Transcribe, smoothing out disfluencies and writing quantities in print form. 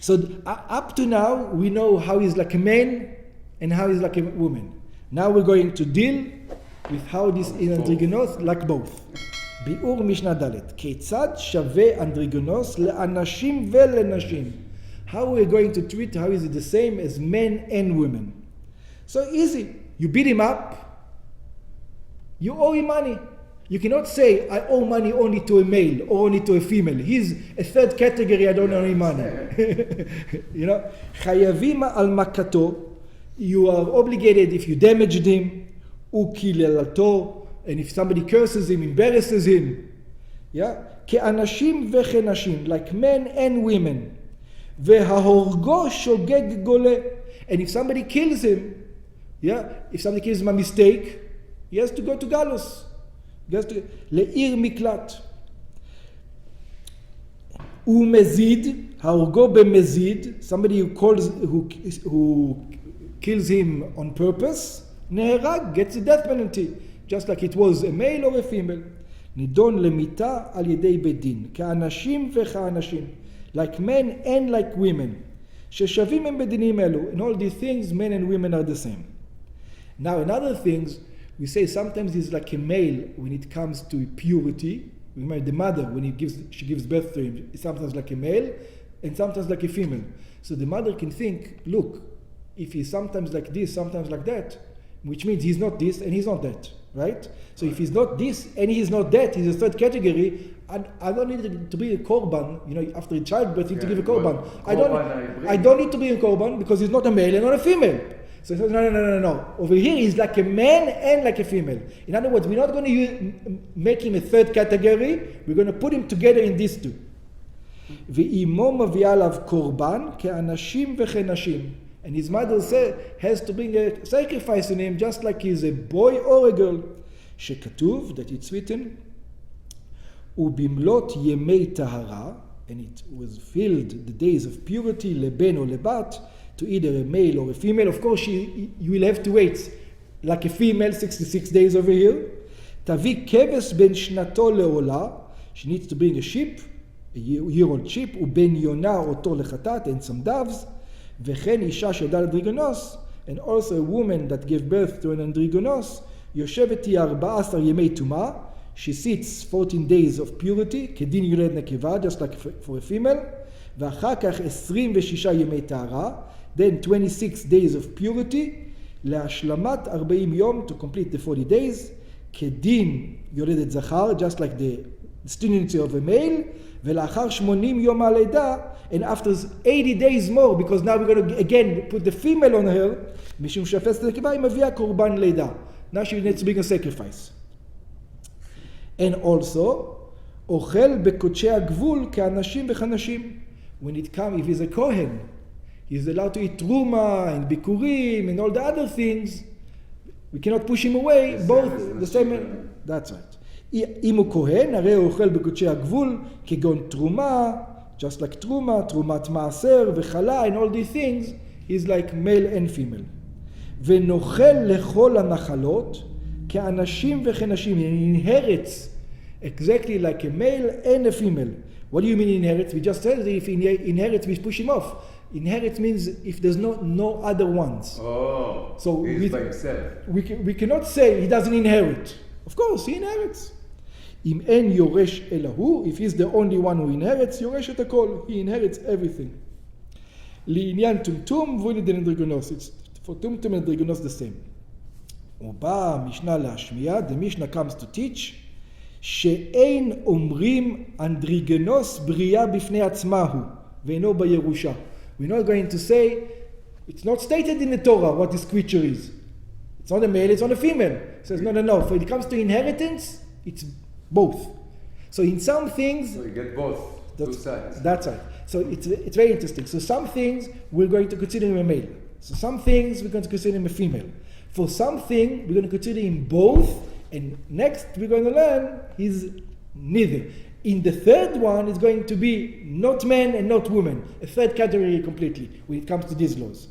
So up to now, we know how he's like a man and how he's like a woman. Now we're going to deal with how this is Androgynous, like both. ביאור משנה ד' כיצד שווה אנדרוגינוס לאנשים ולנשים? How we're going to treat, how is it the same as men and women? So easy. You beat him up, you owe him money. You cannot say, I owe money only to a male or only to a female. He's a third category, I don't owe him money. You know, חייבים על מכתו, you are obligated if you damaged him, וקללתו, and if somebody curses him, embarrasses him. Yeah? כאנשים וכנשים, like men and women. וההורגו שוגג גולה. And if somebody kills him, yeah, if somebody kills him by mistake, he has to go to galus. He has to לעיר מקלט. ומזיד, ההורגו במזיד, somebody who kills him on purpose, נהרג, gets a death penalty, just like it was a male or a female. נידון למיתה על ידי בית דין, כאנשים וכאנשים, like men and like women, ששווים הם בדינים אלו. In all these things, men and women are the same. Now, in other things, we say sometimes he's like a male when it comes to purity. Remember, the mother, when she gives birth to him, is sometimes like a male and sometimes like a female. So the mother can think, look, if he's sometimes like this, sometimes like that, which means he's not this and he's not that, right? So if he's not this and he's not that, he's a third category, I don't need to bring a korban, you know, after a childbirth, you need to give a korban. I don't need to bring a korban because he's not a male and not a female. So he says, no. Over here, he's like a man and like a female. In other words, we're not going to make him a third category. We're going to put him together in these two. ואימו מביאה עליו קורבן כאנשים וכנשים. And his mother has to bring a sacrifice in him just like he's a boy or a girl. שכתוב, that it's written, ובמלאת ימי טהרה, and it was filled the days of purity, לבן או לבת, to either a male or a female. Of course, you will have to wait like a female, 66 days over here. תביא כבש בין שנתו לעולה, she needs to bring a sheep, a year-old sheep, ובין יונה אותו לחטאת, and some doves, וכן אישה שדל אנדרוגינוס, and also a woman that gave birth to an androgynous, יושבת היא 14 ימי טומאה, she sits 14 days of purity, כדין יולד נקבה, just like for a female, ואחר כך 26 ימי טהרה, then 26 days of purity, להשלמת 40 יום, to complete the 40 days, כדין יולדת זכר, just like the stinency of a male, ולאחר 80 יום הלידה, and after 80 days more, because now we're going to again put the female on her, משום שהפסת הנקבה, היא מביאה קורבן לידה. Now she needs to bring a sacrifice. And also, אוכל בקודשי הגבול כאנשים וכנשים. When it comes, if he's a Kohen, he's allowed to eat truma and bikurim and all the other things. We cannot push him away, both the same. That's right. אם הוא כהן, הרי הוא אוכל בקודשי הגבול, כגון תרומה, just like תרומה, תרומת מעשר וחלה, and all these things, he's like male and female. ונוכל לכל הנחלות, כאנשים וכנשים. He inherits exactly like a male and a female. What do you mean inherits? We just said that if he inherits, we push him off. Inherits means if there's no other ones. Oh, so he's by himself. We cannot say he doesn't inherit. Of course, he inherits. אם אין יורש אלא הוא, if he's the only one who inherits, יורש את הכל. He inherits everything. לעניין טומטום וליד אנדרוגינוס. It's for טומטום and אנדרוגינוס the same. ובא המשנה להשמיע, the Mishnah comes to teach, שאין אומרים אנדרוגינוס בריאה בפני עצמה הוא, ואינו בירושה. We're not going to say, it's not stated in the Torah what this creature is. It's not a male, it's not a female. It says, no. When it comes to inheritance, it's both. So in some things... So you get both, two sides. That's right. So it's very interesting. So some things we're going to consider him a male. So some things we're going to consider him a female. For something, we're going to consider him both. And next, we're going to learn he's neither. In the third one, it's going to be not man and not woman. A third category completely when it comes to these laws.